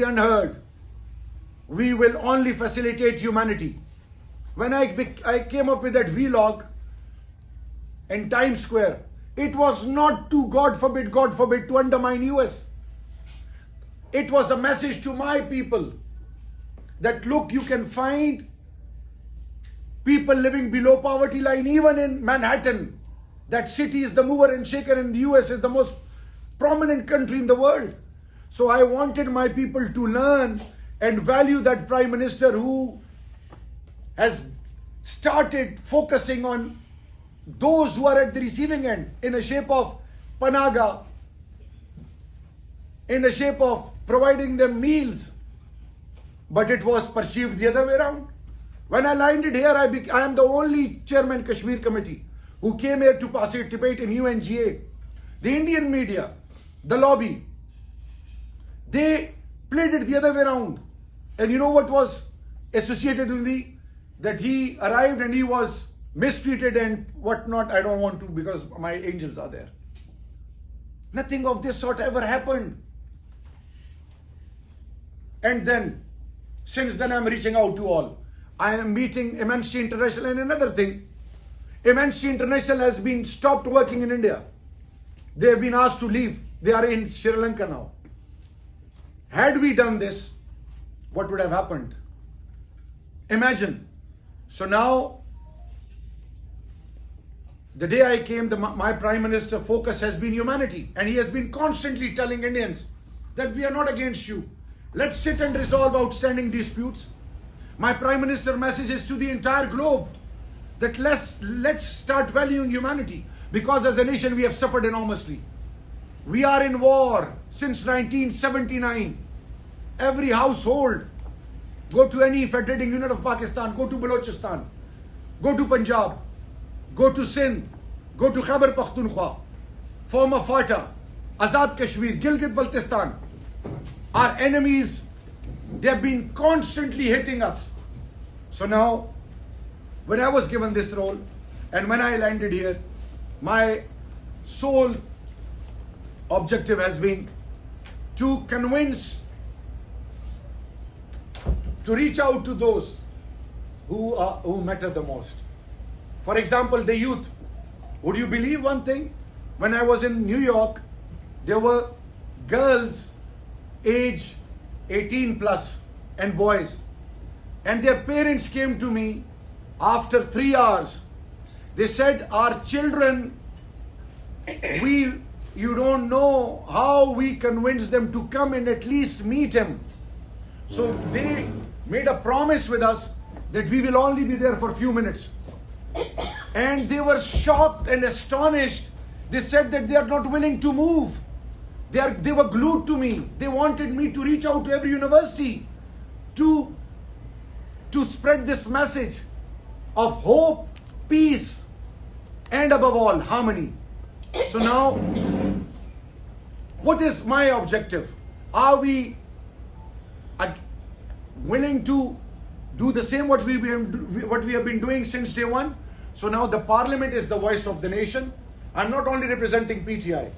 unheard. We will only facilitate humanity. When I came up with that vlog in Times Square, it was not to, God forbid, to undermine US. It was a message to my people that look, you can find people living below poverty line even in Manhattan. That city is the mover and shaker, and the US is the most prominent country in the world. So I wanted my people to learn and value that Prime Minister who has started focusing on those who are at the receiving end in the shape of Panaga, in the shape of providing them meals. But it was perceived the other way around. When I landed here, I am the only chairman Kashmir committee who came here to participate in UNGA. The Indian media, the lobby, they played it the other way around. And you know what was associated with that he arrived and he was mistreated and whatnot. I don't want to because my angels are there. Nothing of this sort ever happened. And then, since then I'm reaching out to all. I am meeting Amnesty International, and another thing, Amnesty International has been stopped working in India. They have been asked to leave. They are in Sri Lanka now. Had we done this, what would have happened? Imagine. So now, the day I came, my Prime Minister focus has been humanity. And he has been constantly telling Indians that we are not against you. Let's sit and resolve outstanding disputes. My Prime Minister message is to the entire globe that let's start valuing humanity, because as a nation we have suffered enormously. We are in war since 1979. Every household, go to any federating unit of Pakistan, go to Balochistan, go to Punjab, go to Sindh, go to Khyber Pakhtunkhwa, former FATA, Azad Kashmir, Gilgit-Baltistan. Our enemies, they have been constantly hitting us. So now, when I was given this role and when I landed here, my sole objective has been to convince, to reach out to those who matter the most. For example, the youth. Would you believe one thing? When I was in New York, there were girls age 18 plus and boys, and their parents came to me after 3 hours. They said, our children, you don't know how we convinced them to come and at least meet him. So they made a promise with us that we will only be there for a few minutes. And they were shocked and astonished. They said that they are not willing to move. They were glued to me. They wanted me to reach out to every university to spread this message of hope, peace, and above all, harmony. So now, what is my objective? Are we willing to do the same what we have been doing since day one? So now the Parliament is the voice of the nation. I'm not only representing PTI.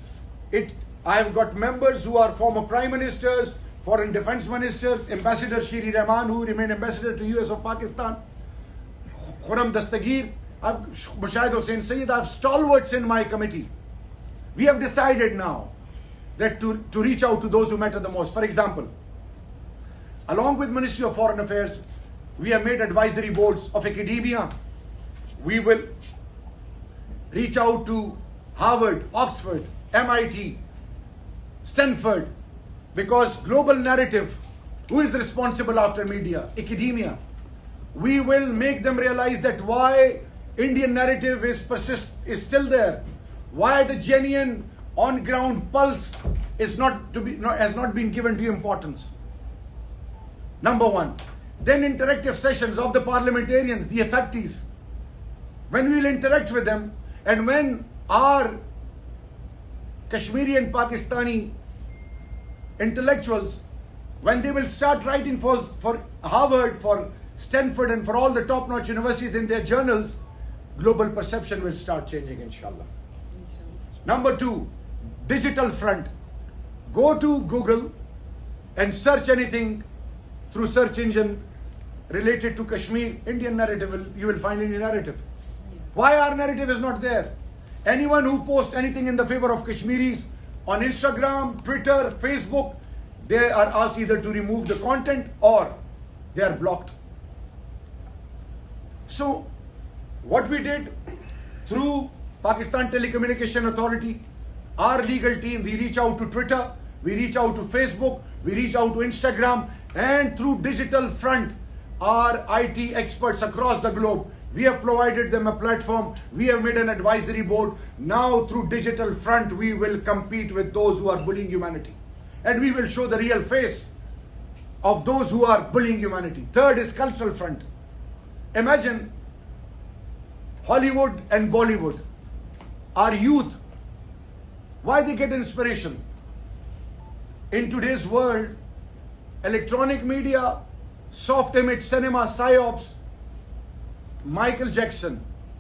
I have got members who are former Prime Ministers, Foreign Defense Ministers, Ambassador Shiri Rahman, who remained Ambassador to US of Pakistan, Khurram Dastagir, Mushahid Hussain Sayyid. I have stalwarts in my committee. We have decided now that to reach out to those who matter the most. For example, along with Ministry of Foreign Affairs, we have made advisory boards of academia. We will reach out to Harvard, Oxford, MIT, Stanford, because global narrative, who is responsible after media? Academia. We will make them realize that why Indian narrative is still there, why the genuine on-ground pulse has not been given due importance. Number one. Then interactive sessions of the parliamentarians, the effectees. When we will interact with them, and when our Kashmiri and Pakistani intellectuals, when they will start writing for Harvard, for Stanford, and for all the top-notch universities in their journals, global perception will start changing, inshallah. Number two, digital front. Go to Google, and search anything through search engine related to Kashmir, Indian narrative, you will find Indian narrative. Why our narrative is not there? Anyone who posts anything in the favor of Kashmiris on Instagram, Twitter, Facebook, they are asked either to remove the content or they are blocked. So what we did through Pakistan Telecommunication Authority, our legal team, we reach out to Twitter, we reach out to Facebook, we reach out to Instagram, and through digital front, our IT experts across the globe, we have provided them a platform, we have made an advisory board. Now through digital front, we will compete with those who are bullying humanity. And we will show the real face of those who are bullying humanity. Third is cultural front. Imagine Hollywood and Bollywood, our youth, why they get inspiration? In today's world, electronic media, soft image cinema, psyops, Michael Jackson,